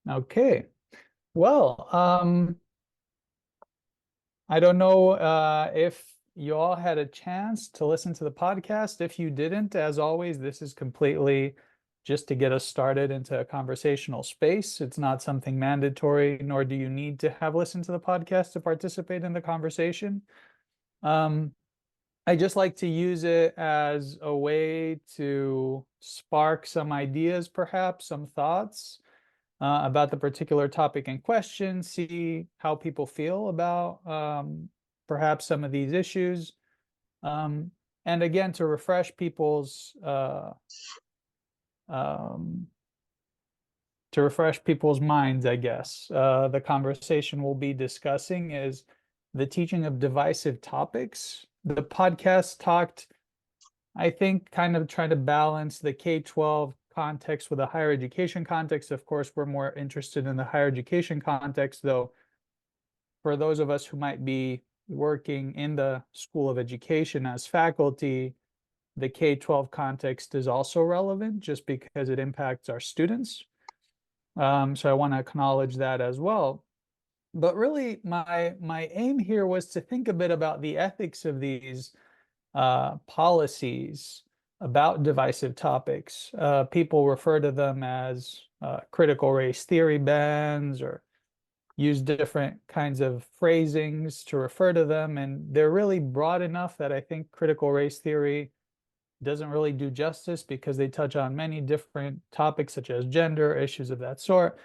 Okay. Well, I don't know if you all had a chance to listen to the podcast. If you didn't, as always, this is completely just to get us started into a conversational space. It's not something mandatory, nor do you need to have listened to the podcast to participate in the conversation. Um, I just like to use it as a way to spark some ideas, perhaps some thoughts about the particular topic in question, see how people feel about perhaps some of these issues. Um, and again, to refresh um, people's minds, I guess. The conversation we'll be discussing is the teaching of divisive topics. The podcast talked, I think, kind of trying to balance the K-12 context with a higher education context. Of course, we're more interested in the higher education context, though for those of us who might be working in the School of Education as faculty, the K-12 context is also relevant just because it impacts our students. So I want to acknowledge that as well. But really, my aim here was to think a bit about the ethics of these policies about divisive topics. People refer to them as critical race theory bans or use different kinds of phrasings to refer to them. And they're really broad enough that I think critical race theory doesn't really do justice because they touch on many different topics such as gender, issues of that sort.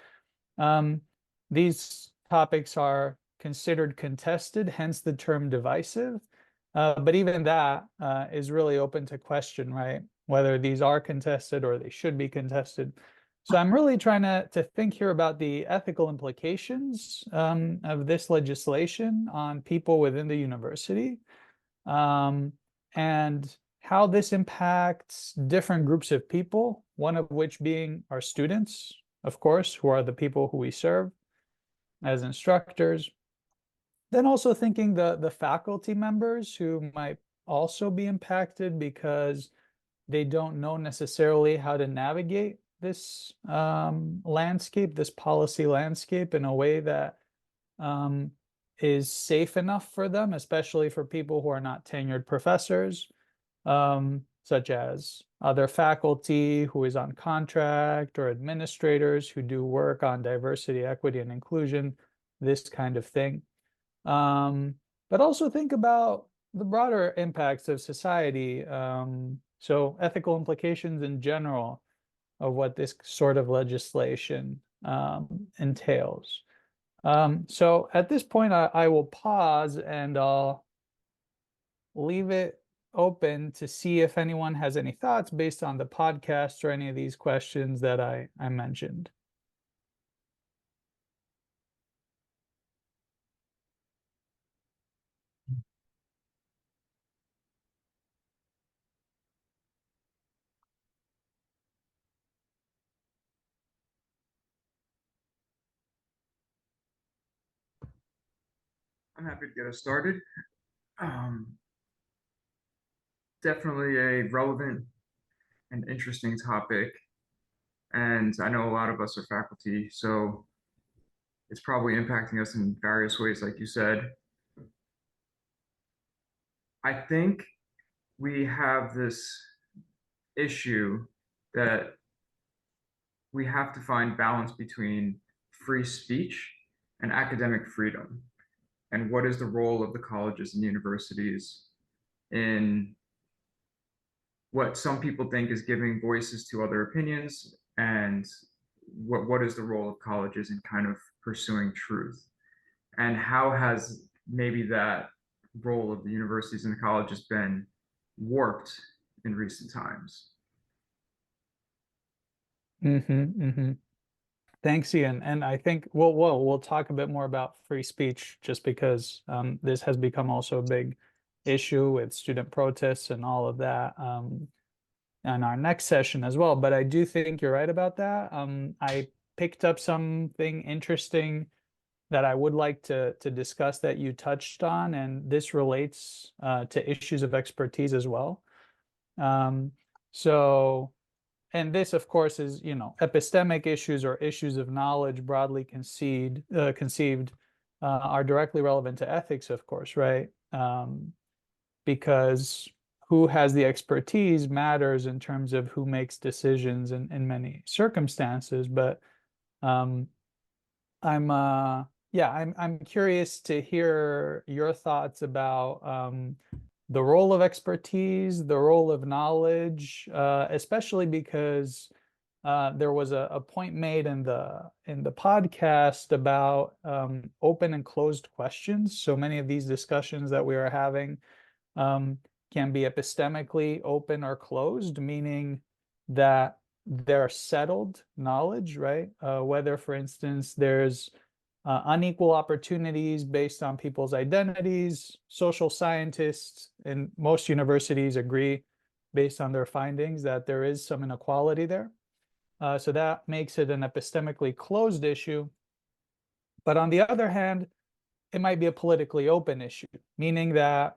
Um, these topics are considered contested, hence the term divisive. But even that is really open to question, right? Whether these are contested or they should be contested. So I'm really trying to think here about the ethical implications of this legislation on people within the university, and how this impacts different groups of people, one of which being our students, of course, who are the people who we serve as instructors. Then also thinking the faculty members who might also be impacted because they don't know necessarily how to navigate this landscape, this policy landscape in a way that um, is safe enough for them, especially for people who are not tenured professors, such as other faculty who is on contract or administrators who do work on diversity, equity, and inclusion, this kind of thing. But also think about the broader impacts of society. So ethical implications in general of what this sort of legislation entails. So at this point, I will pause and I'll leave it open to see if anyone has any thoughts based on the podcast or any of these questions that I mentioned. I'm happy to get us started. Um, Definitely a relevant and interesting topic. And I know a lot of us are faculty, so it's probably impacting us in various ways, like you said. I think we have this issue that we have to find balance between free speech and academic freedom. And what is the role of the colleges and universities in what some people think is giving voices to other opinions, and what is the role of colleges in kind of pursuing truth, and how has maybe that role of the universities and the colleges been warped in recent times. Thanks, Ian. And I think we'll talk a bit more about free speech just because this has become also a big issue with student protests and all of that in our next session as well. But I do think you're right about that. I picked up something interesting that I would like to discuss that you touched on, and this relates to issues of expertise as well. Um, so, and this, of course, is, epistemic issues or issues of knowledge broadly conceived are directly relevant to ethics, of course, right? Because who has the expertise matters in terms of who makes decisions in many circumstances. But um, I'm curious to hear your thoughts about the role of expertise, the role of knowledge, especially because there was a point made in the podcast about open and closed questions. So many of these discussions that we are having can be epistemically open or closed, meaning that they're settled knowledge, right? Whether, for instance, there's unequal opportunities based on people's identities. Social scientists in most universities agree, based on their findings, that there is some inequality there. So that makes it an epistemically closed issue. But on the other hand, it might be a politically open issue, meaning that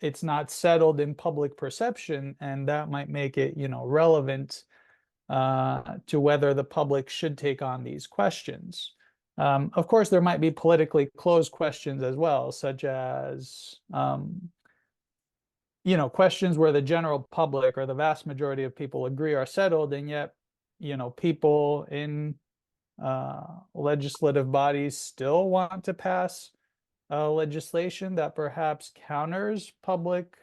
it's not settled in public perception, and that might make it, relevant to whether the public should take on these questions. Of course, there might be politically closed questions as well, such as, questions where the general public or the vast majority of people agree are settled, and yet, people in legislative bodies still want to pass legislation that perhaps counters public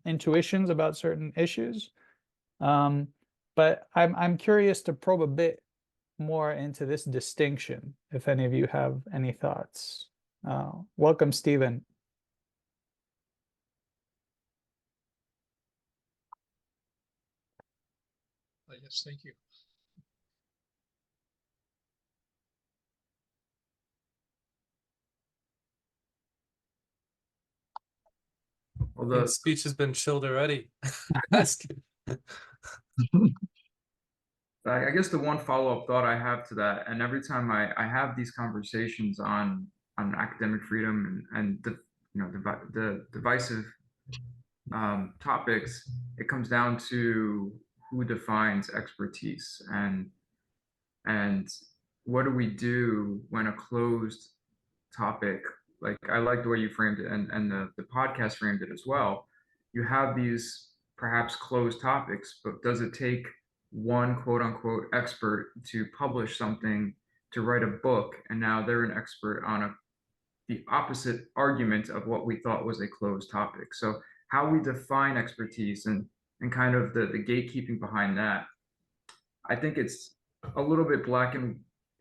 intuitions about certain issues. But I'm curious to probe a bit more into this distinction, if any of you have any thoughts. Welcome, Stephen. Yes, thank you. Although The speech has been chilled already. That's good. I guess the one follow-up thought I have to that, and every time I have these conversations on academic freedom and the divisive topics, it comes down to who defines expertise and what do we do when a closed topic, like I like the way you framed it and the podcast framed it as well. You have these perhaps closed topics, but does it take one quote unquote expert to publish something, to write a book, and now they're an expert on the opposite argument of what we thought was a closed topic? So how we define expertise and kind of the gatekeeping behind that, I think it's a little bit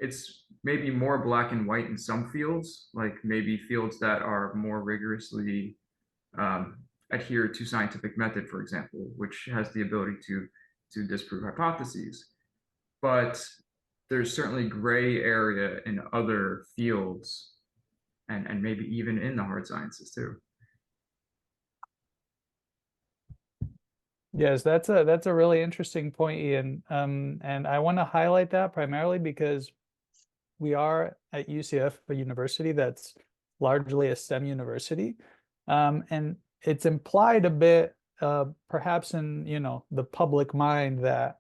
it's maybe more black and white in some fields, like maybe fields that are more rigorously adhere to scientific method, for example, which has the ability to disprove hypotheses. But there's certainly gray area in other fields and maybe even in the hard sciences too. Yes, that's a really interesting point, Ian. And I want to highlight that primarily because we are at UCF, a university that's largely a STEM university. And it's implied a bit, perhaps in, the public mind, that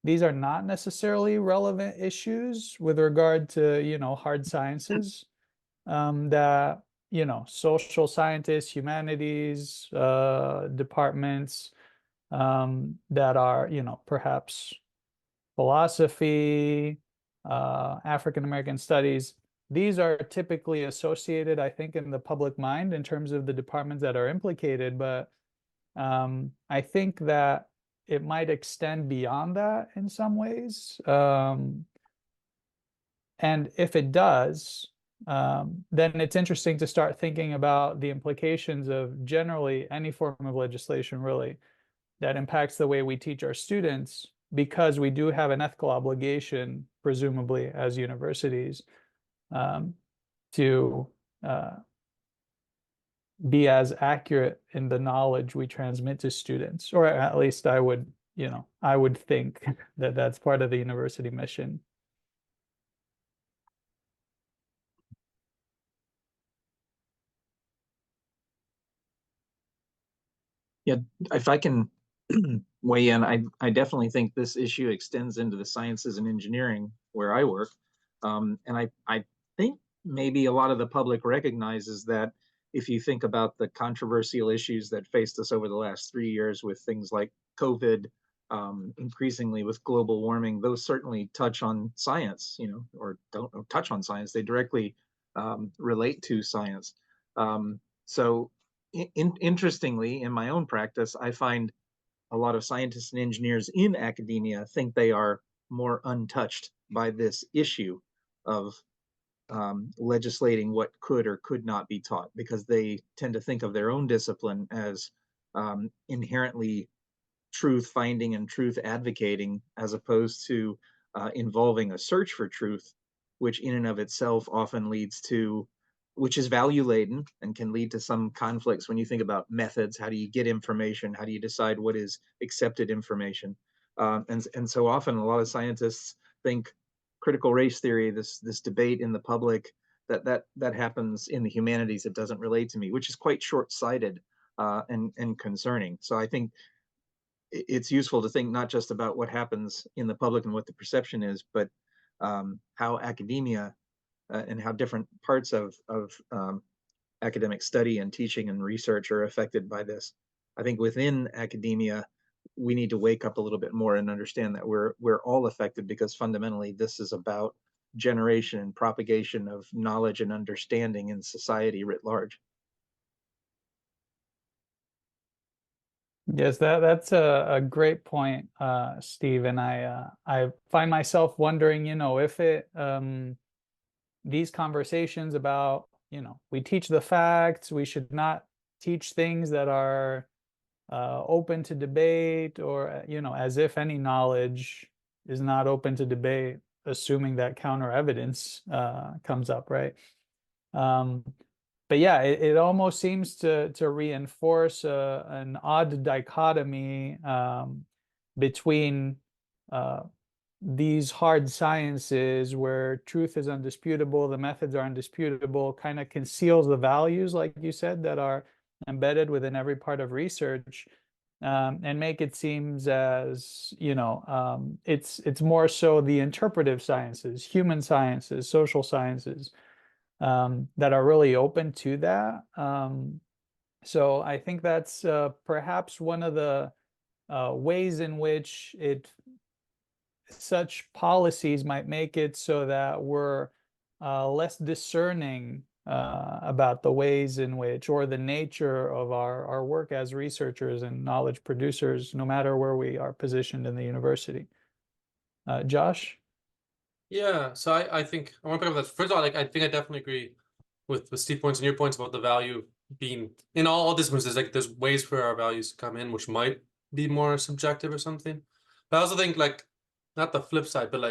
these are not necessarily relevant issues with regard to, hard sciences, that, social scientists, humanities, departments, that are, perhaps philosophy, African American studies. These are typically associated, I think, in the public mind in terms of the departments that are implicated, but I think that it might extend beyond that in some ways. And if it does, then it's interesting to start thinking about the implications of generally any form of legislation, really, that impacts the way we teach our students, because we do have an ethical obligation, presumably, as universities, to be as accurate in the knowledge we transmit to students, or at least I would think that that's part of the university mission. Yeah, if I can weigh in. I definitely think this issue extends into the sciences and engineering where I work. And I think maybe a lot of the public recognizes that if you think about the controversial issues that faced us over the last 3 years with things like COVID, increasingly with global warming, those certainly touch on science, or don't touch on science. They directly relate to science. So interestingly, in my own practice, I find a lot of scientists and engineers in academia think they are more untouched by this issue of legislating what could or could not be taught, because they tend to think of their own discipline as inherently truth finding and truth advocating, as opposed to involving a search for truth, which in and of itself often leads to, which is value laden and can lead to some conflicts when you think about methods. How do you get information? How do you decide what is accepted information? And so often a lot of scientists think critical race theory, this debate in the public, that happens in the humanities. It doesn't relate to me, which is quite short-sighted and concerning. So I think it's useful to think not just about what happens in the public and what the perception is, but how academia and how different parts of academic study and teaching and research are affected by this. I think within academia, we need to wake up a little bit more and understand that we're all affected, because fundamentally this is about generation and propagation of knowledge and understanding in society writ large. Yes, that's a great point, Steve. And I find myself wondering, if these conversations about, we teach the facts, we should not teach things that are open to debate, or, as if any knowledge is not open to debate, assuming that counter evidence comes up, right? But yeah, it almost seems to reinforce an odd dichotomy between these hard sciences where truth is undisputable, the methods are undisputable, kind of conceals the values, like you said, that are embedded within every part of research, and make it seems as, it's more so the interpretive sciences, human sciences, social sciences, that are really open to that. So I think that's perhaps one of the ways in which such policies might make it so that we're less discerning about the ways in which, or the nature of our work as researchers and knowledge producers, no matter where we are positioned in the university. Josh? Yeah, so I think I want to pick up that. First of all, I think I definitely agree with Steve's points and your points about the value being in all disciplines. There's ways for our values to come in, which might be more subjective or something. But I also think not the flip side, but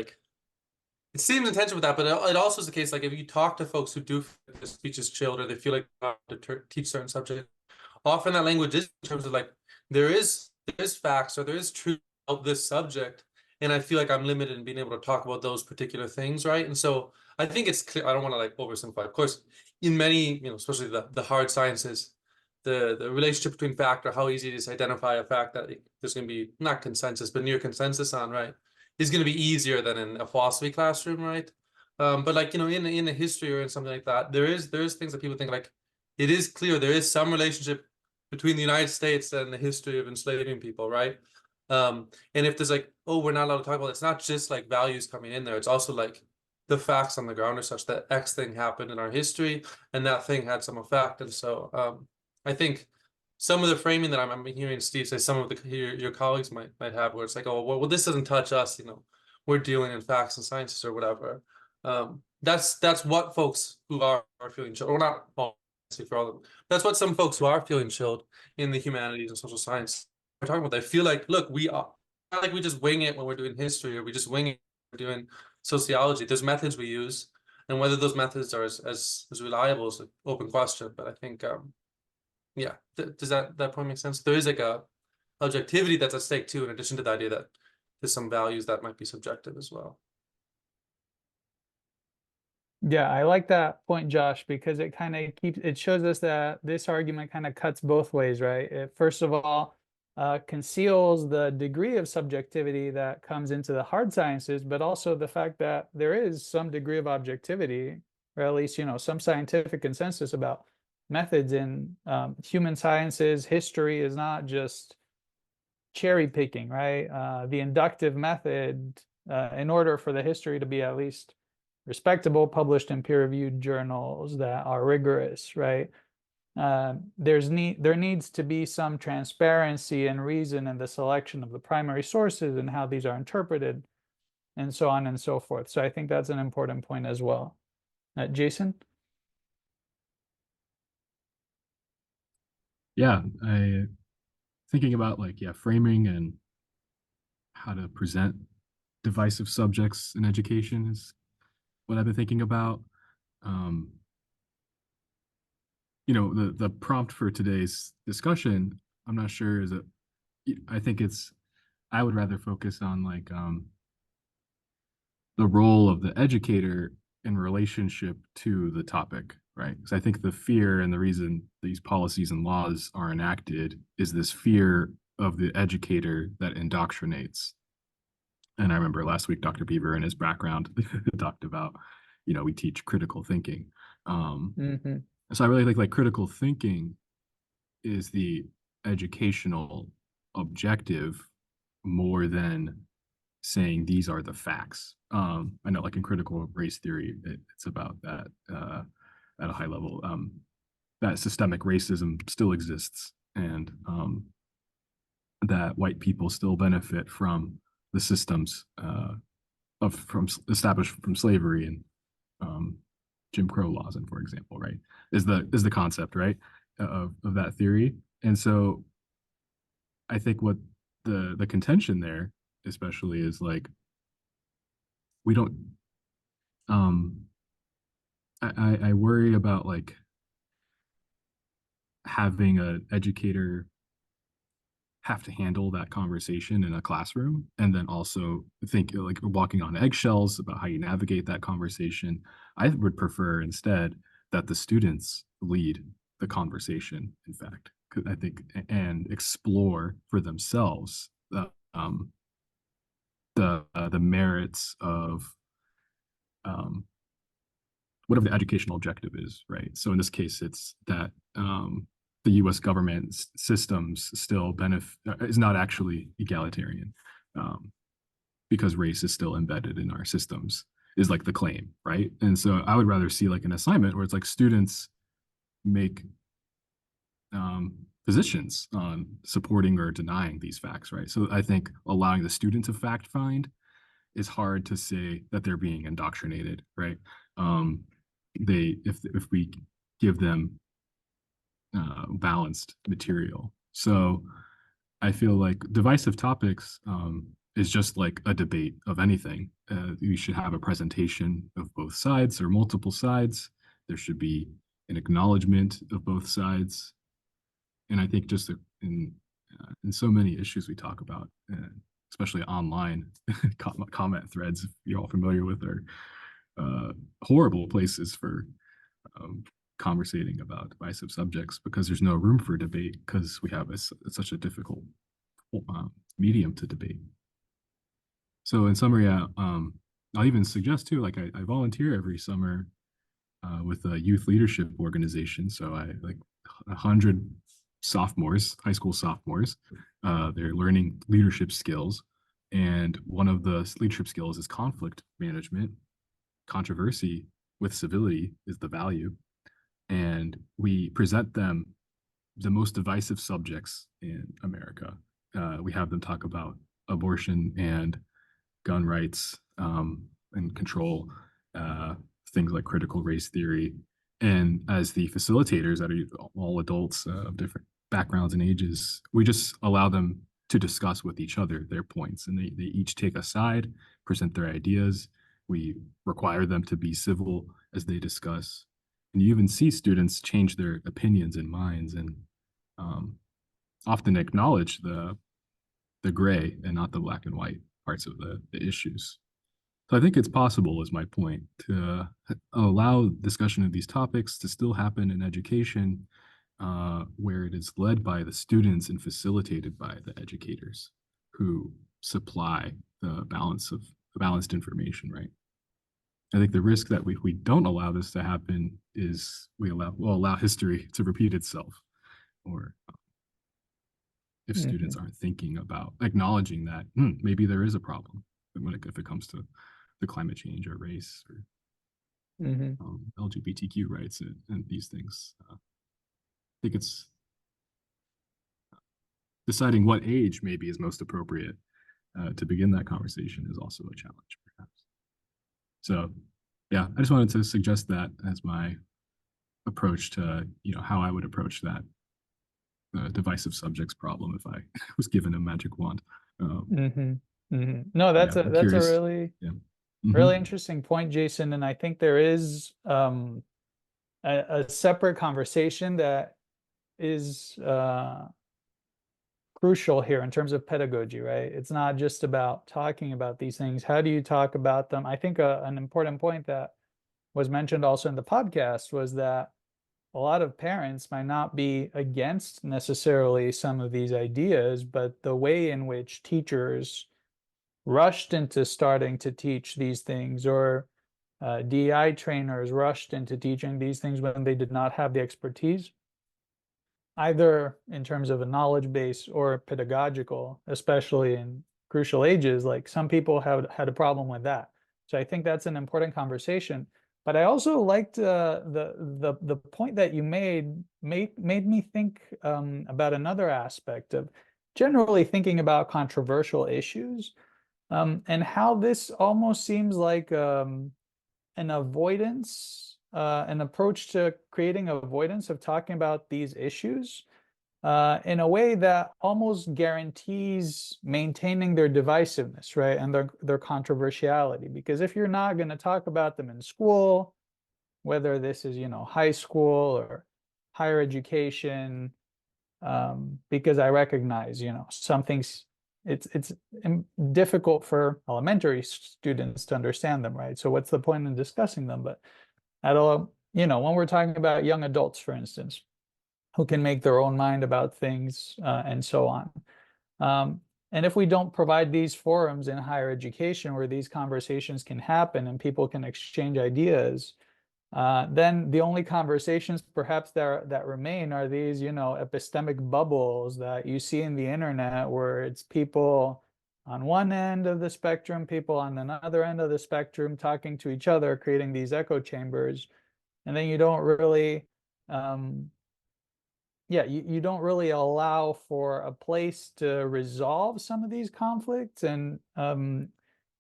it seems in tension with that. But it also is the case, if you talk to folks who do feel like the speech is chilled, or they feel like they have to teach certain subjects, often that language is in terms of there is facts, or there is truth about this subject, and I feel like I'm limited in being able to talk about those particular things, right? And so I think it's clear. I don't want to oversimplify. Of course, in many, especially the hard sciences, the relationship between fact, or how easy it is to identify a fact that there's going to be not consensus but near consensus on, right, is going to be easier than in a philosophy classroom, right? But in a history or in something like that, there is things that people think it is clear there is some relationship between the United States and the history of enslaving people, right? And if there's we're not allowed to talk about it, it's not just values coming in there, it's also the facts on the ground are such that X thing happened in our history and that thing had some effect. And so I think some of the framing that I'm hearing Steve say, some of your colleagues might have, where it's oh, well, this doesn't touch us, we're dealing in facts and sciences or whatever. That's what folks who are feeling chilled, or not all, for all of them, that's what some folks who are feeling chilled in the humanities and social science are talking about. They feel look, we are not we just wing it when we're doing history, or we just wing it when we're doing sociology. There's methods we use, and whether those methods are as reliable is an open question. But I think yeah, does that point make sense? There is a objectivity that's at stake too, in addition to the idea that there's some values that might be subjective as well. Yeah, I like that point, Josh, because it shows us that this argument kind of cuts both ways, right? First of all, conceals the degree of subjectivity that comes into the hard sciences, but also the fact that there is some degree of objectivity, or at least, some scientific consensus about methods in human sciences. History is not just cherry picking, right? The inductive method, in order for the history to be at least respectable, published in peer-reviewed journals that are rigorous, right? There needs to be some transparency and reason in the selection of the primary sources and how these are interpreted, and so on and so forth. So I think that's an important point as well. Jason? Yeah, thinking about framing and how to present divisive subjects in education is what I've been thinking about. The prompt for today's discussion, I'm not sure I would rather focus on the role of the educator in relationship to the topic, right? Because I think the fear and the reason these policies and laws are enacted is this fear of the educator that indoctrinates. And I remember last week, Dr. Beaver in his background talked about, we teach critical thinking. So I really think critical thinking is the educational objective more than saying these are the facts. I know in critical race theory, it's about that at a high level, that systemic racism still exists, and that white people still benefit from the systems established from slavery and Jim Crow laws, and for example, right, is the concept, right, of that theory. And so I think what the contention there especially is we don't I worry about having an educator have to handle that conversation in a classroom, and then also think walking on eggshells about how you navigate that conversation. I would prefer instead that the students lead the conversation, in fact, I think, and explore for themselves the merits of whatever the educational objective is, right? So in this case, it's that the U.S. government systems still is not actually egalitarian, because race is still embedded in our systems, is the claim, right? And so I would rather see an assignment where it's students make positions on supporting or denying these facts, right? So I think allowing the student to fact find is hard to say that they're being indoctrinated, right? If we give them balanced material. So I feel divisive topics is just a debate of anything. You should have a presentation of both sides or multiple sides. There should be an acknowledgement of both sides. And I think just in so many issues we talk about, especially online comment threads, if you're all familiar with, are horrible places for conversating about divisive subjects, because there's no room for debate, because we have such a difficult medium to debate. So in summary, I'll even suggest too, I volunteer every summer with a youth leadership organization. So I 100 sophomores, high school sophomores, they're learning leadership skills. And one of the leadership skills is conflict management. Controversy with civility is the value. And we present them the most divisive subjects in America. We have them talk about abortion and gun rights and control, things like critical race theory. And as the facilitators that are all adults of different backgrounds and ages, we just allow them to discuss with each other their points, and they each take a side, present their ideas. We require them to be civil as they discuss. And you even see students change their opinions and minds, and often acknowledge the gray and not the black and white parts of the issues. So I think it's possible, is my point, to allow discussion of these topics to still happen in education, where it is led by the students and facilitated by the educators who supply the balanced information, right? I think the risk that we don't allow this to happen is we'll allow history to repeat itself, or if students aren't thinking about acknowledging that maybe there is a problem if it comes to the climate change or race or LGBTQ rights and these things. I think it's deciding what age maybe is most appropriate to begin that conversation is also a challenge, perhaps. So, yeah, I just wanted to suggest that as my approach to, how I would approach that divisive subjects problem if I was given a magic wand. No, that's a really really interesting point, Jason. And I think there is a separate conversation that is crucial here in terms of pedagogy, right? It's not just about talking about these things. How do you talk about them? I think an important point that was mentioned also in the podcast was that a lot of parents might not be against necessarily some of these ideas, but the way in which teachers rushed into starting to teach these things, or DEI trainers rushed into teaching these things when they did not have the expertise, either in terms of a knowledge base or pedagogical, especially in crucial ages. Like, some people have had a problem with that. So I think that's an important conversation. But I also liked the point that you made me think about another aspect of generally thinking about controversial issues, and how this almost seems like an avoidance, an approach to creating avoidance of talking about these issues in a way that almost guarantees maintaining their divisiveness, right? And their controversiality. Because if you're not going to talk about them in school, whether this is, high school or higher education, because I recognize, some things, it's difficult for elementary students to understand them, right? So what's the point in discussing them? But when we're talking about young adults, for instance, who can make their own mind about things and so on. And if we don't provide these forums in higher education where these conversations can happen and people can exchange ideas, then the only conversations perhaps that remain are these, epistemic bubbles that you see in the internet, where it's people on one end of the spectrum, people on another end of the spectrum talking to each other, creating these echo chambers. And then you don't really you don't really allow for a place to resolve some of these conflicts and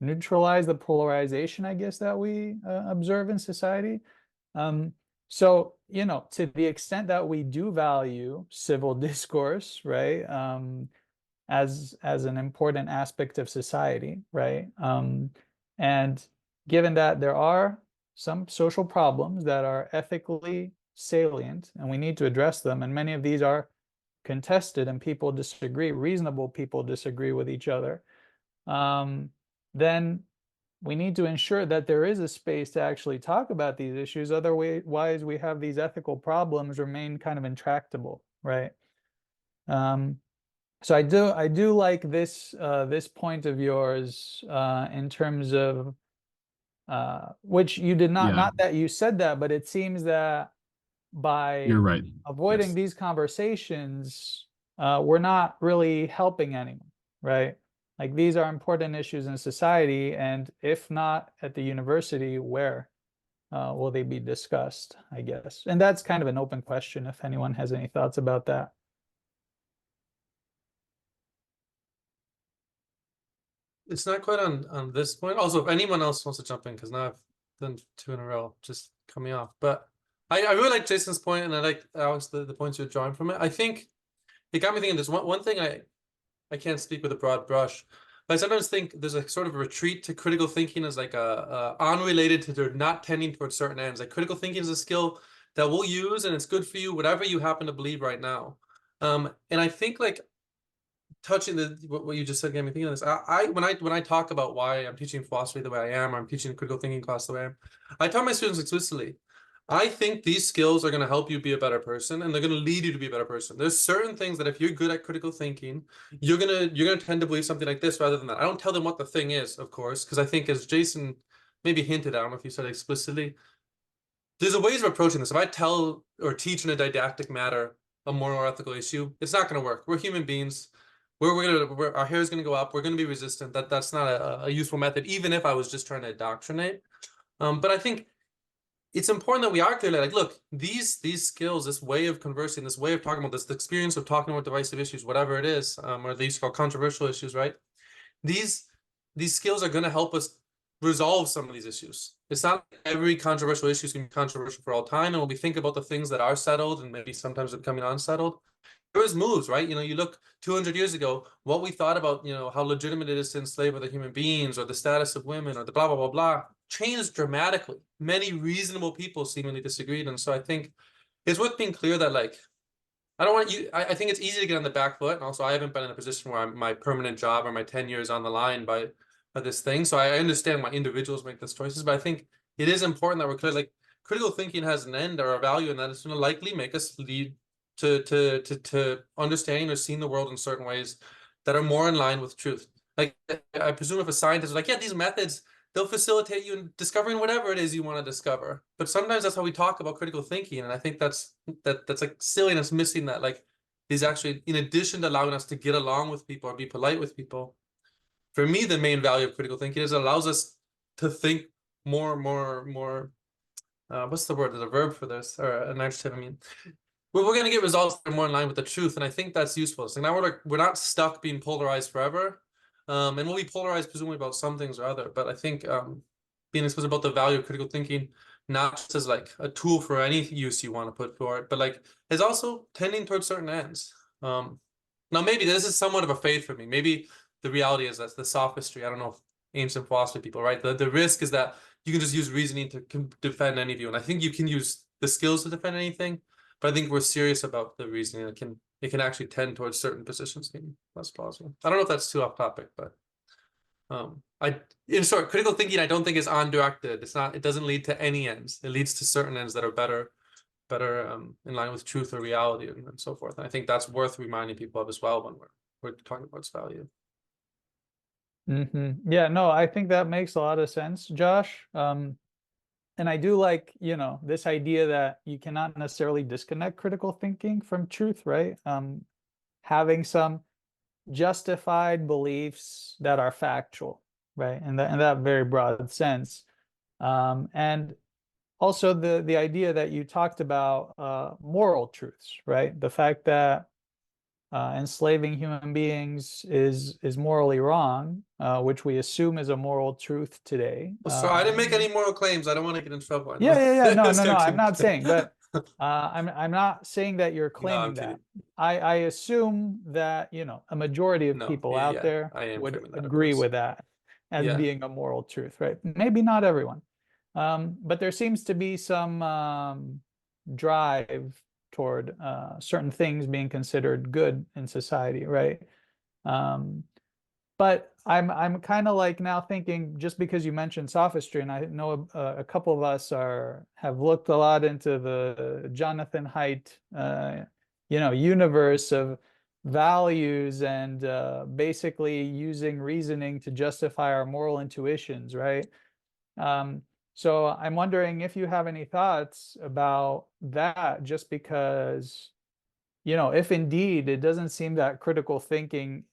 neutralize the polarization, I guess, that we observe in society. So, to the extent that we do value civil discourse, right, as an important aspect of society, right, and given that there are some social problems that are ethically salient and we need to address them, and many of these are contested and people disagree, reasonable people disagree with each other, then we need to ensure that there is a space to actually talk about these issues. Otherwise, we have these ethical problems remain kind of intractable, right? So I do like this point of yours in terms of which you did not that you said that, but it seems that by you're right. avoiding these conversations, we're not really helping anyone, right? Like, these are important issues in society, and if not at the university, where will they be discussed, I guess? And that's kind of an open question if anyone has any thoughts about that. It's not quite on this point. Also, if anyone else wants to jump in, because now I've done 2 in a row, just cut me off. But I really like Jason's point, and I like, Alex, the points you're drawing from it. I think it got me thinking. There's one thing I can't speak with a broad brush, but I sometimes think there's a sort of retreat to critical thinking as like a unrelated to not tending towards certain ends. Like, critical thinking is a skill that we'll use, and it's good for you, whatever you happen to believe right now. And I think, like, touching what you just said got me thinking of this. When I talk about why I'm teaching philosophy the way I am, or I'm teaching critical thinking class the way I am, I tell my students explicitly, I think these skills are going to help you be a better person, and they're going to lead you to be a better person. There's certain things that if you're good at critical thinking, you're gonna tend to believe something like this rather than that. I don't tell them what the thing is, of course, because I think, as Jason maybe hinted, I don't know if you said it explicitly, there's a ways of approaching this. If I tell or teach in a didactic matter a moral or ethical issue, it's not going to work. We're human beings. Our hair is going to go up. We're going to be resistant. That's not a useful method, even if I was just trying to indoctrinate. But I think it's important that we are clear, like, look, these skills, this way of conversing, this way of talking about this, the experience of talking about divisive issues, whatever it is, or these called controversial issues, right? These skills are going to help us resolve some of these issues. It's not every controversial issue is going to be controversial for all time. And when we think about the things that are settled and maybe sometimes are becoming unsettled, there was moves, right? You know, you look 200 years ago, what we thought about, you know, how legitimate it is to enslave other human beings or the status of women or the blah, blah, blah, blah, changed dramatically. Many reasonable people seemingly disagreed. And so I think it's worth being clear that, like, I don't want you, I think it's easy to get on the back foot. And also, I haven't been in a position where my permanent job or my tenure is on the line by this thing. So I understand why individuals make those choices, but I think it is important that we're clear, like, critical thinking has an end or a value, and that it's going to likely make us lead to understanding or seeing the world in certain ways that are more in line with truth. Like, I presume if a scientist is like, yeah, these methods, they'll facilitate you in discovering whatever it is you want to discover. But sometimes that's how we talk about critical thinking. And I think that's like silliness, missing that, like, is actually, in addition to allowing us to get along with people or be polite with people, for me, the main value of critical thinking is it allows us to think more, what's the word? There's a verb for this, or an adjective, I mean. We're going to get results that are more in line with the truth, and I think that's useful. So now we're not stuck being polarized forever, and we'll be polarized presumably about some things or other. But I think being exposed about the value of critical thinking, not just as like a tool for any use you want to put for it, but like is also tending towards certain ends. Now maybe this is somewhat of a fade for me. Maybe the reality is that's the sophistry. I don't know, ancient philosophy people, right? The risk is that you can just use reasoning to defend any view, and I think you can use the skills to defend anything. But I think we're serious about the reasoning. It can actually tend towards certain positions being less plausible. I don't know if that's too off topic, but in short, critical thinking I don't think is undirected. It doesn't lead to any ends. It leads to certain ends that are better in line with truth or reality and so forth. And I think that's worth reminding people of as well when we're talking about its value. Yeah, no, I think that makes a lot of sense, Josh. And I do like, you know, this idea that you cannot necessarily disconnect critical thinking from truth, right? Having some justified beliefs that are factual, right? In that very broad sense. And also the idea that you talked about, moral truths, right? The fact that enslaving human beings is morally wrong, which we assume is a moral truth today. So I didn't make any moral claims. I don't want to get in trouble. Yeah. No. I'm not saying, but I'm not saying that you're claiming that. I assume that, you know, a majority of people out there would agree with that as being a moral truth, right? Maybe not everyone, but there seems to be some drive toward certain things being considered good in society, right? But I'm kind of like now thinking, just because you mentioned sophistry, and I know a couple of us have looked a lot into the Jonathan Haidt, universe of values and basically using reasoning to justify our moral intuitions, right? So I'm wondering if you have any thoughts about that, just because, you know, if indeed it doesn't seem that critical thinking,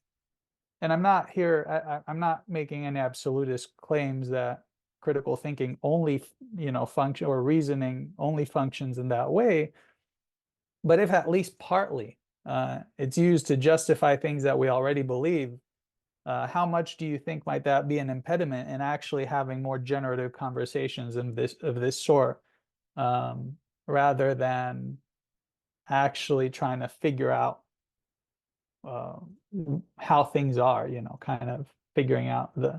and I'm not making any absolutist claims that critical thinking only, function, or reasoning only functions in that way, but if at least partly it's used to justify things that we already believe, how much do you think might that be an impediment in actually having more generative conversations of this sort, rather than actually trying to figure out how things are, kind of figuring out the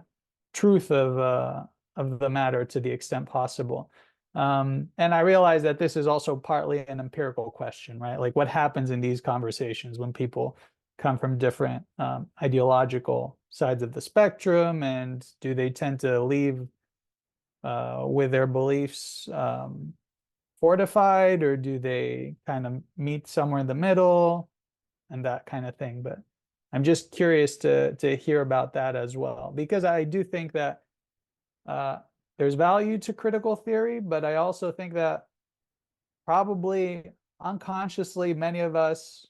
truth of the matter to the extent possible. And I realize that this is also partly an empirical question, right? Like, what happens in these conversations when people come from different ideological sides of the spectrum, and do they tend to leave with their beliefs fortified, or do they kind of meet somewhere in the middle and that kind of thing? But I'm just curious to hear about that as well, because I do think that there's value to critical theory, but I also think that probably unconsciously many of us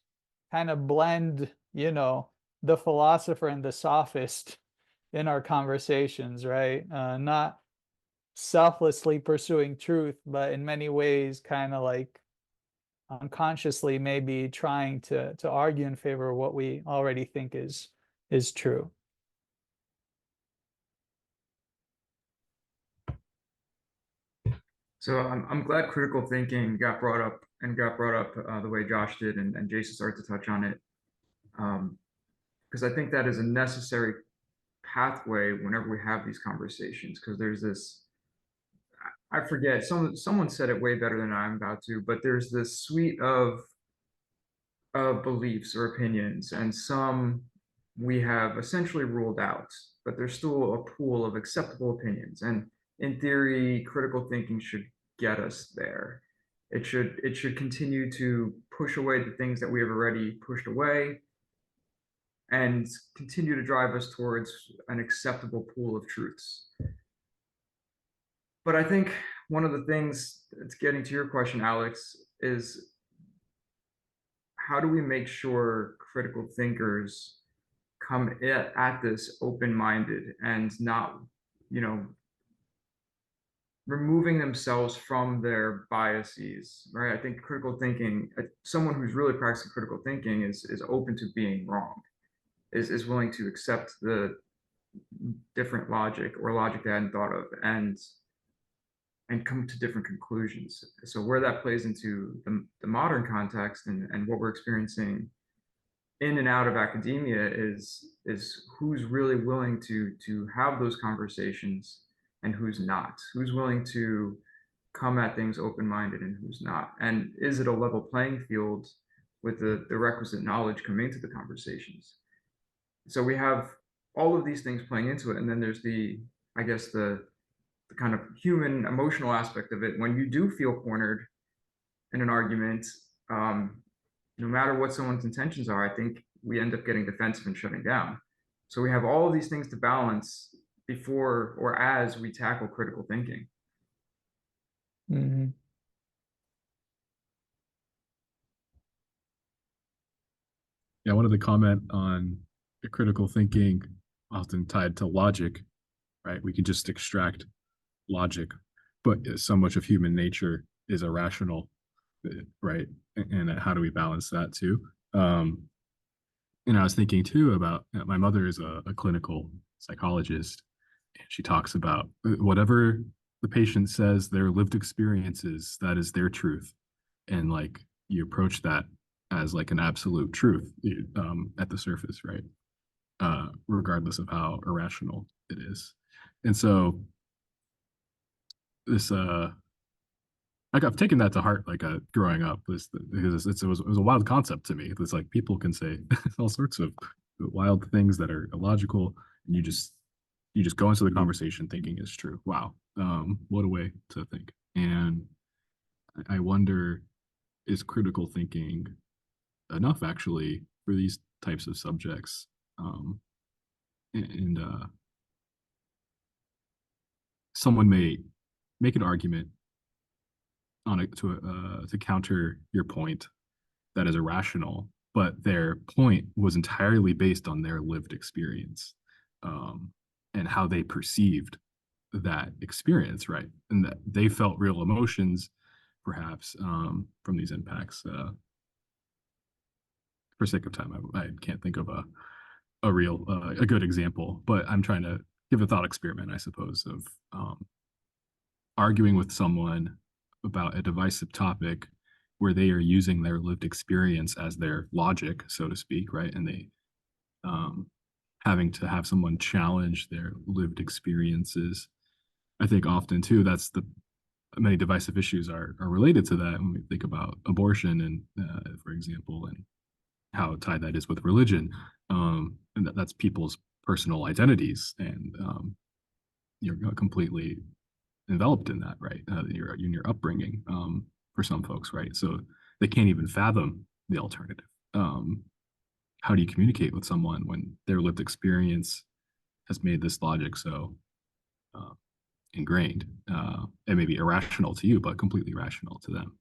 kind of blend, the philosopher and the sophist in our conversations, right? Not selflessly pursuing truth, but in many ways kind of like unconsciously maybe trying to argue in favor of what we already think is true. So I'm glad critical thinking got brought up the way Josh did, and Jason started to touch on it, because I think that is a necessary pathway whenever we have these conversations. Because there's this, I forget, someone said it way better than I'm about to, but there's this suite of beliefs or opinions, and some we have essentially ruled out, but there's still a pool of acceptable opinions. And in theory, critical thinking should get us there. It should continue to push away the things that we have already pushed away and continue to drive us towards an acceptable pool of truths. But I think one of the things that's getting to your question, Alex, is how do we make sure critical thinkers come at this open-minded and not, removing themselves from their biases, right? I think critical thinking, someone who's really practicing critical thinking is open to being wrong, is willing to accept the different logic or logic they hadn't thought of, and come to different conclusions. So where that plays into the modern context and what we're experiencing in and out of academia is who's really willing to have those conversations and who's not, who's willing to come at things open-minded and who's not, and is it a level playing field with the requisite knowledge coming into the conversations. So we have all of these things playing into it, and then there's the kind of human emotional aspect of it. When you do feel cornered in an argument, no matter what someone's intentions are, I think we end up getting defensive and shutting down. So we have all of these things to balance before or as we tackle critical thinking. Mm-hmm. Yeah, I wanted to comment on the critical thinking often tied to logic, right? We can just extract logic, but so much of human nature is irrational, right? And how do we balance that too? And I was thinking too about, my mother is a clinical psychologist, and she talks about whatever the patient says their lived experiences, that is their truth. And like you approach that as like an absolute truth at the surface, right? Regardless of how irrational it is. And so this like I've taken that to heart, like growing up, because it was a wild concept to me. It's like people can say all sorts of wild things that are illogical, and you just go into the conversation thinking it's true. Wow, what a way to think. And I wonder, is critical thinking enough actually for these types of subjects? And someone may make an argument on it to counter your point that is irrational, but their point was entirely based on their lived experience, and how they perceived that experience, right? And that they felt real emotions, perhaps, from these impacts. For sake of time, I can't think of a real a good example, but I'm trying to give a thought experiment, I suppose, of arguing with someone about a divisive topic where they are using their lived experience as their logic, so to speak, right? And they having to have someone challenge their lived experiences. I think often too, that's many divisive issues are related to that when we think about abortion and for example, and how tied that is with religion. And that's people's personal identities, and you're completely enveloped in that, right? In your upbringing. for some folks, right? So they can't even fathom the alternative. How do you communicate with someone when their lived experience has made this logic so ingrained? It may be irrational to you, but completely rational to them.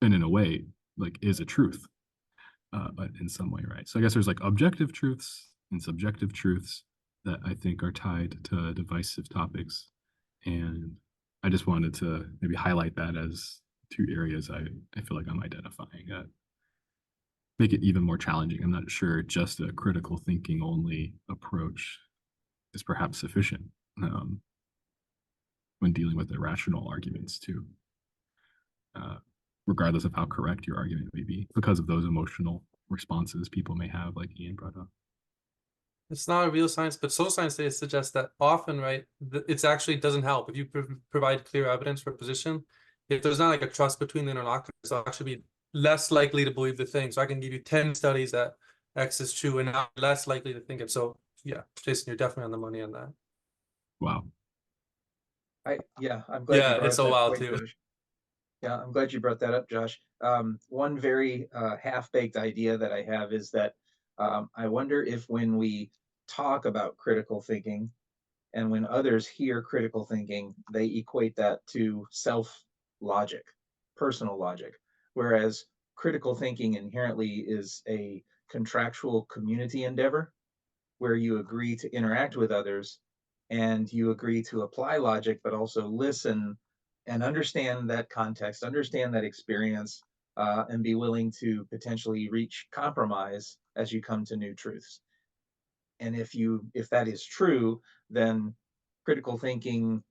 And in a way, like, is a truth, but in some way, right? So I guess there's like objective truths and subjective truths that I think are tied to divisive topics. And I just wanted to maybe highlight that as two areas I feel like I'm identifying that make it even more challenging. I'm not sure just a critical thinking only approach is perhaps sufficient when dealing with irrational arguments too, regardless of how correct your argument may be, because of those emotional responses people may have, like Ian brought up. It's not a real science, but social science data suggests that often, right, it's actually doesn't help if you provide clear evidence for a position. If there's not like a trust between the interlocutors, they'll actually be less likely to believe the thing. So I can give you 10 studies that X is true, and now less likely to think it. So yeah, Jason, you're definitely on the money on that. Wow. I'm glad you Yeah, brought it's a that while point, too. Josh. Yeah, I'm glad you brought that up, Josh. One very half-baked idea that I have is that I wonder if when we talk about critical thinking and when others hear critical thinking, they equate that to self-logic, personal logic, whereas critical thinking inherently is a contractual community endeavor where you agree to interact with others and you agree to apply logic, but also listen and understand that context, understand that experience, and be willing to potentially reach compromise as you come to new truths. And if that is true, then critical thinking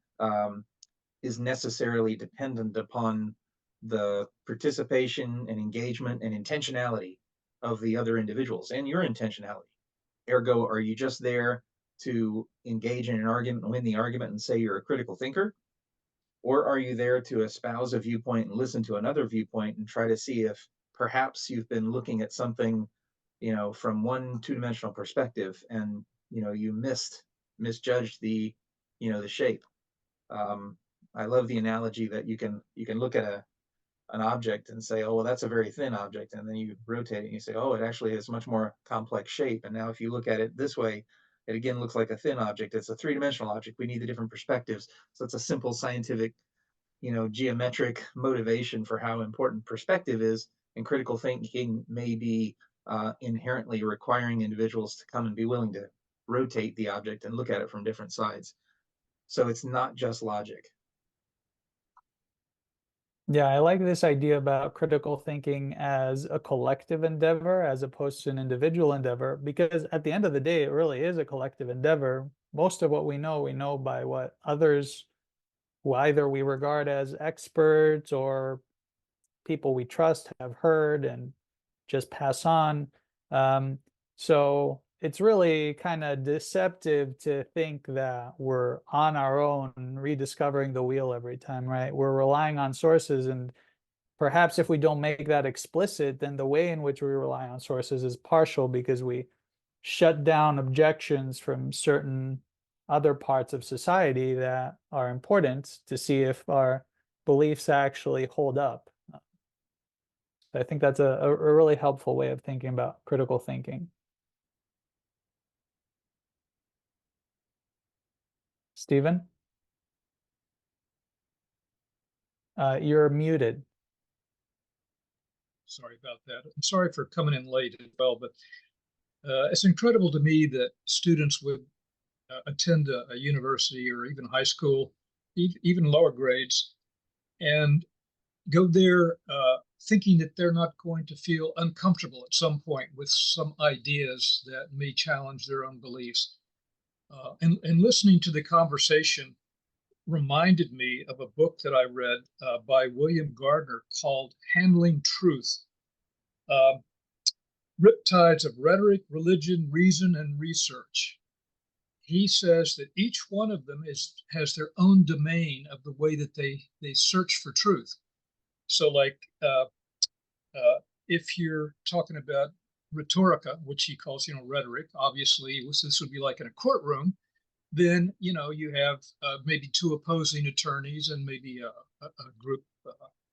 is necessarily dependent upon the participation and engagement and intentionality of the other individuals and your intentionality. Ergo, are you just there to engage in an argument and win the argument and say you're a critical thinker? Or are you there to espouse a viewpoint and listen to another viewpoint and try to see if perhaps you've been looking at something, from one two-dimensional perspective and, you misjudged the shape. I love the analogy that you can look at an object and say, oh, well, that's a very thin object. And then you rotate it and you say, oh, it actually has much more complex shape. And now if you look at it this way, it again looks like a thin object. It's a three-dimensional object. We need the different perspectives. So it's a simple scientific, geometric motivation for how important perspective is. And critical thinking may be inherently requiring individuals to come and be willing to rotate the object and look at it from different sides. So it's not just logic. Yeah, I like this idea about critical thinking as a collective endeavor as opposed to an individual endeavor, because at the end of the day, it really is a collective endeavor. Most of what we know by what others who either we regard as experts or people we trust have heard and just pass on. So it's really kind of deceptive to think that we're on our own rediscovering the wheel every time, right? We're relying on sources, and perhaps if we don't make that explicit, then the way in which we rely on sources is partial because we shut down objections from certain other parts of society that are important to see if our beliefs actually hold up. I think that's a really helpful way of thinking about critical thinking. Stephen? You're muted. Sorry about that. I'm sorry for coming in late as well, but it's incredible to me that students would attend a university or even high school, even lower grades, and go there thinking that they're not going to feel uncomfortable at some point with some ideas that may challenge their own beliefs. And listening to the conversation reminded me of a book that I read by William Gardner called Handling Truth, Riptides of Rhetoric, Religion, Reason, and Research. He says that each one of them has their own domain of the way that they search for truth. So like if you're talking about rhetorica, which he calls, rhetoric, obviously this would be like in a courtroom, then, you have maybe two opposing attorneys and maybe a group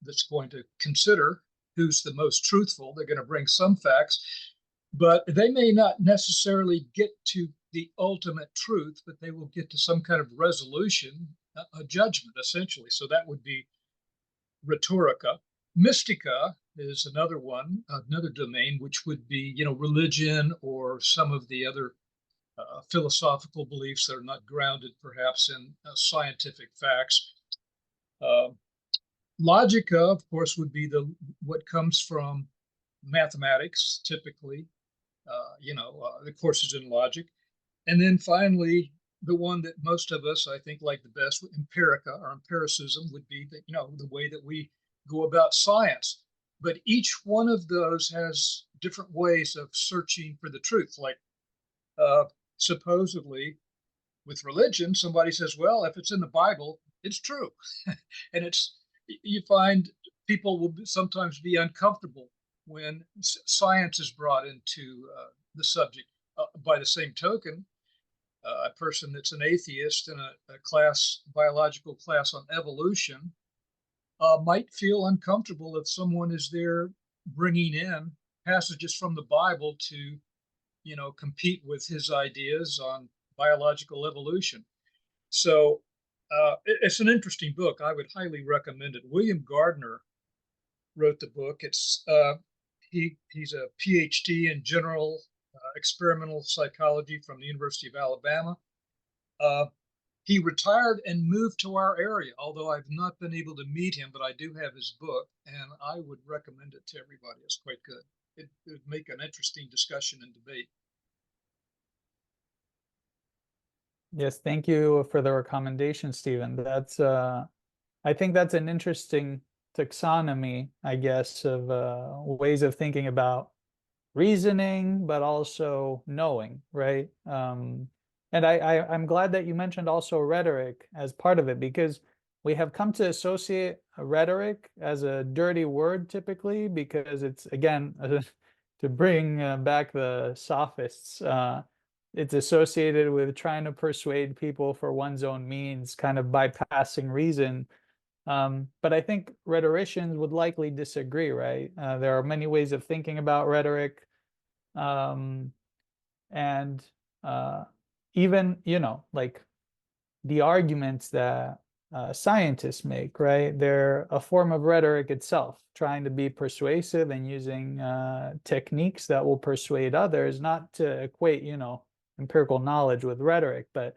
that's going to consider who's the most truthful. They're going to bring some facts, but they may not necessarily get to the ultimate truth, but they will get to some kind of resolution, a judgment, essentially. So that would be rhetorica. Mystica is another one, another domain, which would be, religion or some of the other philosophical beliefs that are not grounded perhaps in scientific facts. Logica, of course, would be what comes from mathematics, typically, the courses in logic. And then finally, the one that most of us, I think, like the best, empirica or empiricism, would be the way that we go about science. But each one of those has different ways of searching for the truth. Like supposedly with religion, somebody says, well, if it's in the Bible, it's true. And you find people will sometimes be uncomfortable when science is brought into the subject. By the same token, a person that's an atheist in a biological class on evolution, might feel uncomfortable if someone is there bringing in passages from the Bible to, compete with his ideas on biological evolution. So it's an interesting book. I would highly recommend it. William Gardner wrote the book. He's a PhD in general experimental psychology from the University of Alabama. He retired and moved to our area, although I've not been able to meet him, but I do have his book, and I would recommend it to everybody. It's quite good. It would make an interesting discussion and debate. Yes, thank you for the recommendation, Stephen. I think that's an interesting taxonomy, I guess, of ways of thinking about reasoning, but also knowing, right? And I'm glad that you mentioned also rhetoric as part of it, because we have come to associate rhetoric as a dirty word typically, because it's, again, to bring back the sophists, it's associated with trying to persuade people for one's own means, kind of bypassing reason. But I think rhetoricians would likely disagree, right? There are many ways of thinking about rhetoric. And even, like the arguments that scientists make, right? They're a form of rhetoric itself, trying to be persuasive and using techniques that will persuade others, not to equate, empirical knowledge with rhetoric, but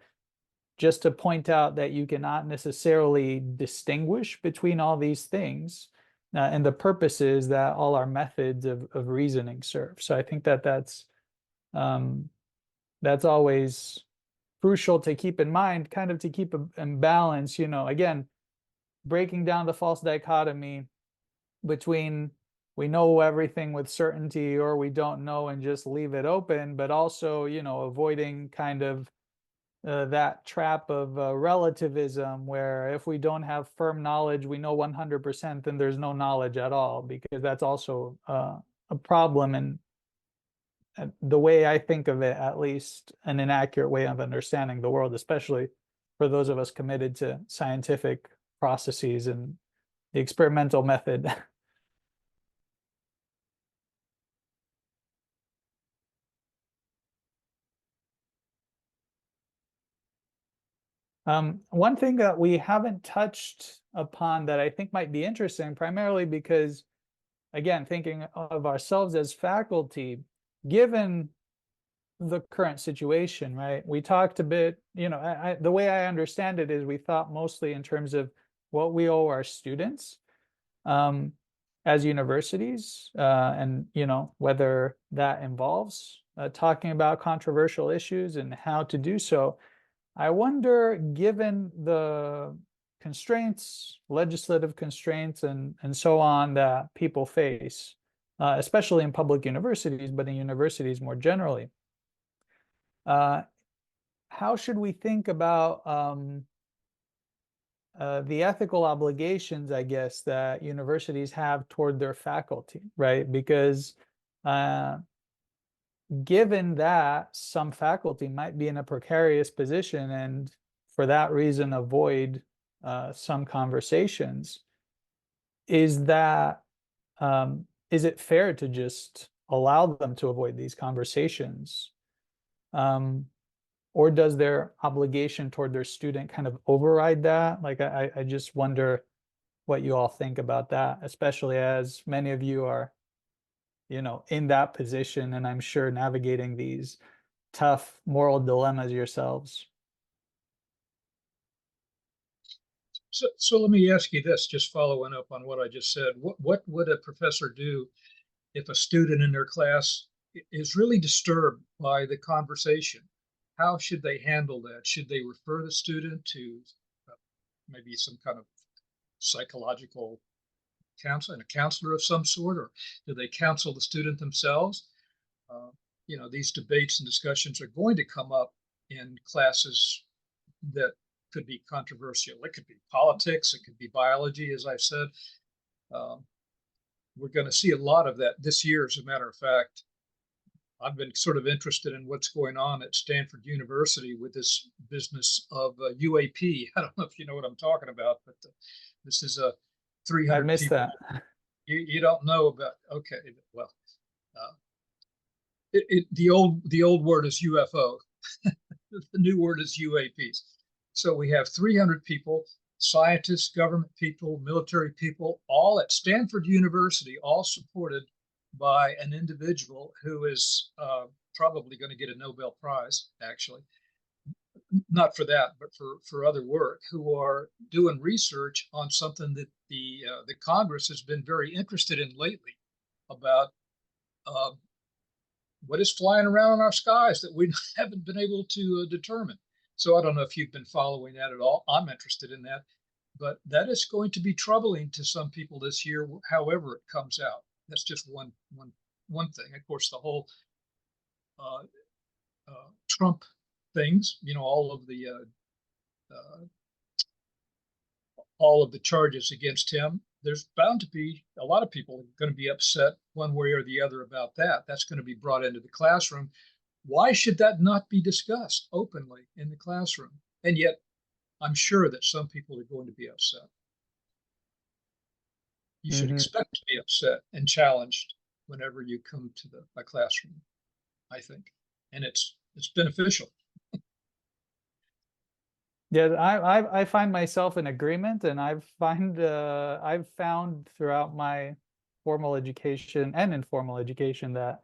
just to point out that you cannot necessarily distinguish between all these things and the purposes that all our methods of reasoning serve. So I think that's always crucial to keep in mind, kind of to keep in balance, again, breaking down the false dichotomy between we know everything with certainty or we don't know and just leave it open, but also, avoiding kind of that trap of relativism, where if we don't have firm knowledge, we know 100%, then there's no knowledge at all, because that's also a problem, and the way I think of it, at least an inaccurate way of understanding the world, especially for those of us committed to scientific processes and the experimental method. One thing that we haven't touched upon that I think might be interesting, primarily because, again, thinking of ourselves as faculty, given the current situation, right? We talked a bit, the way I understand it is we thought mostly in terms of what we owe our students as universities, and, whether that involves talking about controversial issues and how to do so. I wonder, given the constraints, legislative constraints, and so on that people face, especially in public universities, but in universities more generally, how should we think about the ethical obligations, I guess, that universities have toward their faculty, right? Because given that some faculty might be in a precarious position and for that reason avoid some conversations, is that, is it fair to just allow them to avoid these conversations? Or does their obligation toward their student kind of override that? Like, I just wonder what you all think about that, especially as many of you are, in that position, and I'm sure navigating these tough moral dilemmas yourselves. So let me ask you this, just following up on what I just said. What would a professor do if a student in their class is really disturbed by the conversation? How should they handle that? Should they refer the student to maybe some kind of psychological counseling, a counselor of some sort, or do they counsel the student themselves? These debates and discussions are going to come up in classes that could be controversial. It could be politics, it could be biology, as I've said. We're going to see a lot of that this year, as a matter of fact. I've been sort of interested in what's going on at Stanford University with this business of UAP. I don't know if you know what I'm talking about, but this is a 300 I missed people. that. You don't know about, okay, well, the old word is UFO. The new word is UAPs. So we have 300 people, scientists, government people, military people, all at Stanford University, all supported by an individual who is probably going to get a Nobel Prize, actually. Not for that, but for other work, who are doing research on something that the Congress has been very interested in lately, about what is flying around in our skies that we haven't been able to determine. So I don't know if you've been following that at all. I'm interested in that, but that is going to be troubling to some people this year, however it comes out. That's just one thing. Of course, the whole Trump things, all of the charges against him. There's bound to be a lot of people going to be upset one way or the other about that. That's going to be brought into the classroom. Why should that not be discussed openly in the classroom? And yet, I'm sure that some people are going to be upset. You should expect to be upset and challenged whenever you come to a classroom, I think, and it's beneficial. Yeah, I find myself in agreement, and I've found throughout my formal education and informal education that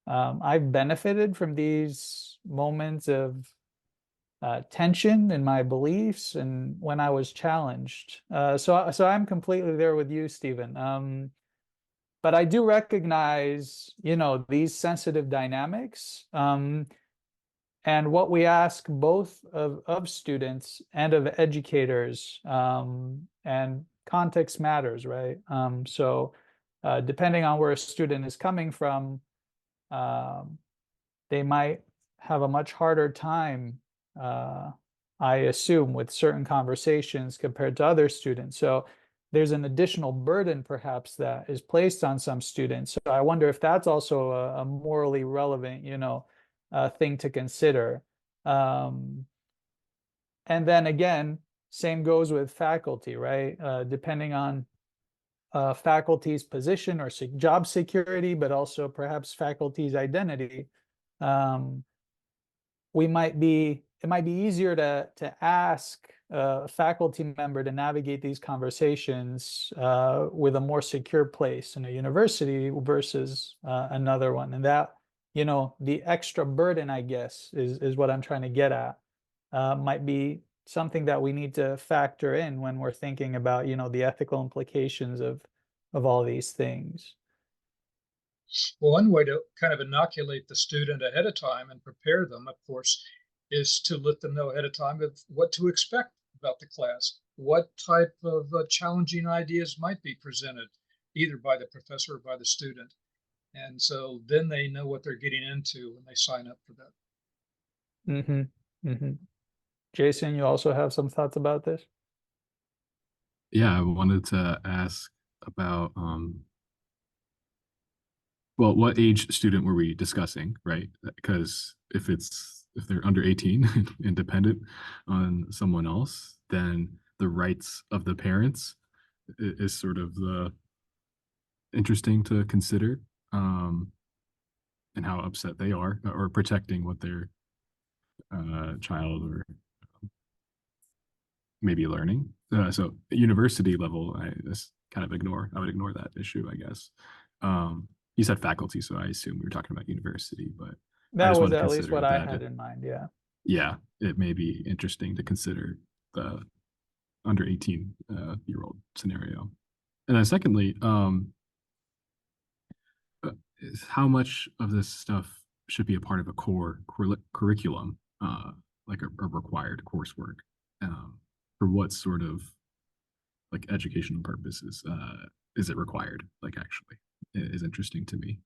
I've benefited from these moments of tension in my beliefs and when I was challenged. So I'm completely there with you, Stephen. But I do recognize, these sensitive dynamics. And what we ask both of students and of educators, and context matters, right? So depending on where a student is coming from, they might have a much harder time, I assume, with certain conversations compared to other students. So there's an additional burden perhaps that is placed on some students. So I wonder if that's also a morally relevant, thing to consider. And then again, same goes with faculty, right? Depending on faculty's position or job security, but also perhaps faculty's identity. It might be easier to ask a faculty member to navigate these conversations with a more secure place in a university versus another one. And that, the extra burden, I guess, is what I'm trying to get at, might be something that we need to factor in when we're thinking about, the ethical implications of all these things. Well, one way to kind of inoculate the student ahead of time and prepare them, of course, is to let them know ahead of time of what to expect about the class, what type of challenging ideas might be presented, either by the professor or by the student. And so then they know what they're getting into when they sign up for that. Jason, you also have some thoughts about this? Yeah, I wanted to ask about, well, what age student were we discussing, right? Because if they're under 18 and dependent on someone else, then the rights of the parents is sort of the interesting to consider, and how upset they are, or protecting what their child or maybe learning. So university level, I just kind of I would ignore that issue, I guess. You said faculty, so I assume we were talking about university, but I That just was want to at least consider what I that had in mind. Yeah. yeah, it may be interesting to consider the under 18 year old scenario. And then secondly, is how much of this stuff should be a part of a core curriculum, like a required coursework, for what sort of like educational purposes is it required? Like actually, it is interesting to me.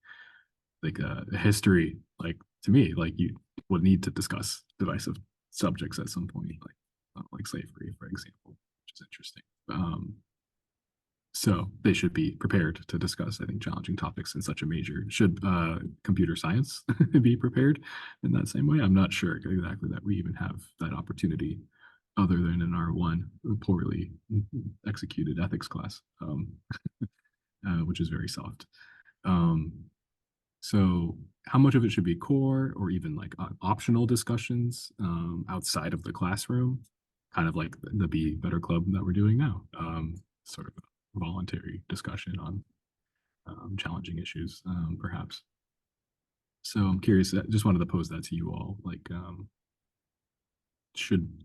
Like history, like to me, like you would need to discuss divisive subjects at some point, like slavery, for example, which is interesting. So they should be prepared to discuss, I think, challenging topics in such a major. Should computer science be prepared in that same way? I'm not sure exactly that we even have that opportunity other than in our one poorly executed ethics class, which is very soft. So how much of it should be core or even like optional discussions outside of the classroom, kind of like the Be Better Club that we're doing now, sort of a voluntary discussion on challenging issues, perhaps. So I'm curious, I just wanted to pose that to you all, like, should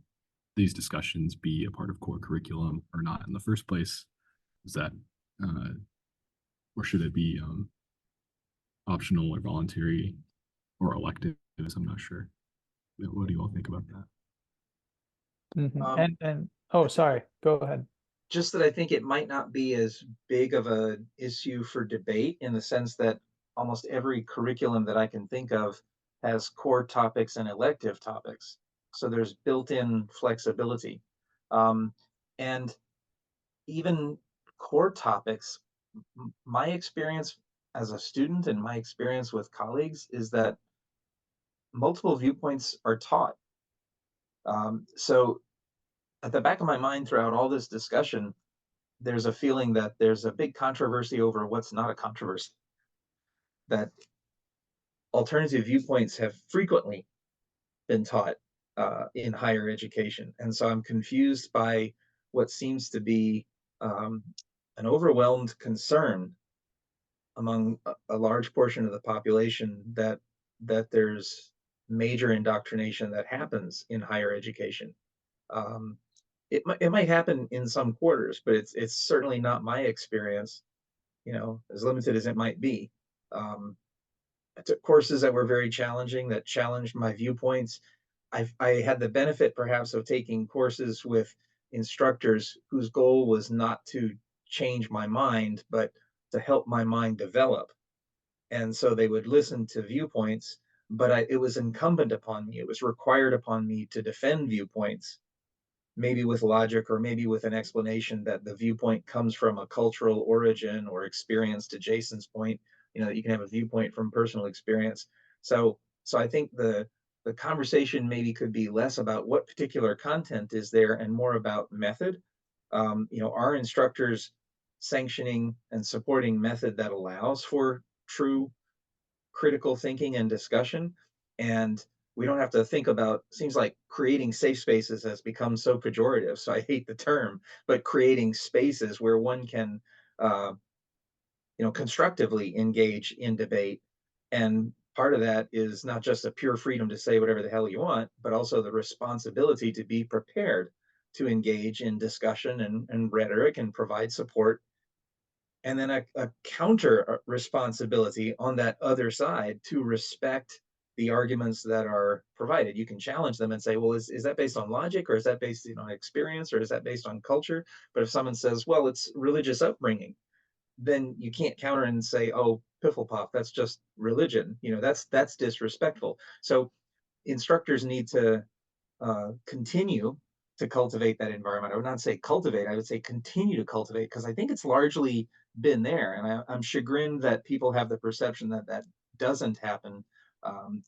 these discussions be a part of core curriculum or not in the first place? Is that, or should it be optional or voluntary or electives? I'm not sure. What do you all think about that? And oh, sorry, go ahead. Just that I think it might not be as big of an issue for debate, in the sense that almost every curriculum that I can think of has core topics and elective topics. So there's built-in flexibility. And even core topics, my experience as a student and my experience with colleagues is that multiple viewpoints are taught. So at the back of my mind throughout all this discussion, there's a feeling that there's a big controversy over what's not a controversy. That alternative viewpoints have frequently been taught in higher education. And so I'm confused by what seems to be an overwhelmed concern among a large portion of the population that there's major indoctrination that happens in higher education. It might happen in some quarters, but it's certainly not my experience, as limited as it might be. I took courses that were very challenging, that challenged my viewpoints. I had the benefit perhaps of taking courses with instructors whose goal was not to change my mind, but to help my mind develop. And so they would listen to viewpoints, but it was incumbent upon me, it was required upon me to defend viewpoints, maybe with logic or maybe with an explanation that the viewpoint comes from a cultural origin or experience. To Jason's point, that you can have a viewpoint from personal experience. So I think the conversation maybe could be less about what particular content is there and more about method. Our instructors sanctioning and supporting method that allows for true critical thinking and discussion. And we don't have to think about, seems like creating safe spaces has become so pejorative, so I hate the term, but creating spaces where one can constructively engage in debate. And part of that is not just a pure freedom to say whatever the hell you want, but also the responsibility to be prepared to engage in discussion and rhetoric and provide support. And then a counter responsibility on that other side to respect the arguments that are provided. You can challenge them and say, well, is that based on logic, or is that based on experience, or is that based on culture? But if someone says, well, it's religious upbringing, then you can't counter and say, oh, piffle pop, that's just religion. That's disrespectful. So instructors need to continue to cultivate that environment. I would not say cultivate, I would say continue to cultivate, because I think it's largely been there. And I'm chagrined that people have the perception that that doesn't happen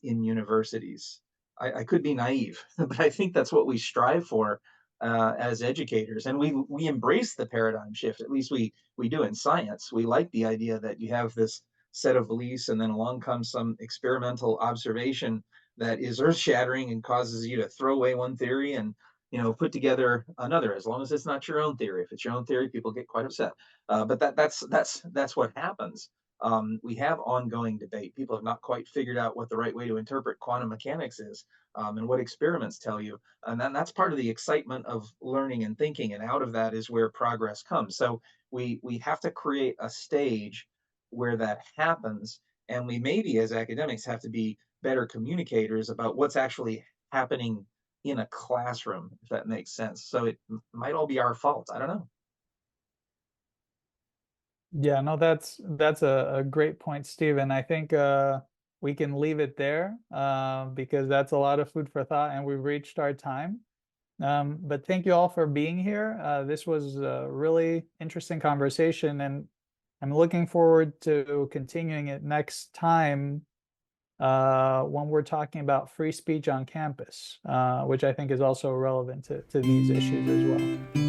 in universities. I could be naive, but I think that's what we strive for as educators, and we embrace the paradigm shift. At least we do in science. We like the idea that you have this set of beliefs, and then along comes some experimental observation that is earth-shattering and causes you to throw away one theory and put together another. As long as it's not your own theory. If it's your own theory, people get quite upset. But that's what happens. We have ongoing debate. People have not quite figured out what the right way to interpret quantum mechanics is, and what experiments tell you. And then that's part of the excitement of learning and thinking. And out of that is where progress comes. So we have to create a stage where that happens. And we maybe as academics have to be better communicators about what's actually happening in a classroom, if that makes sense. So it might all be our fault. I don't know. Yeah, no, that's a great point, Stephen. I think we can leave it there because that's a lot of food for thought, and we've reached our time. But thank you all for being here. This was a really interesting conversation, and I'm looking forward to continuing it next time when we're talking about free speech on campus, which I think is also relevant to these issues as well.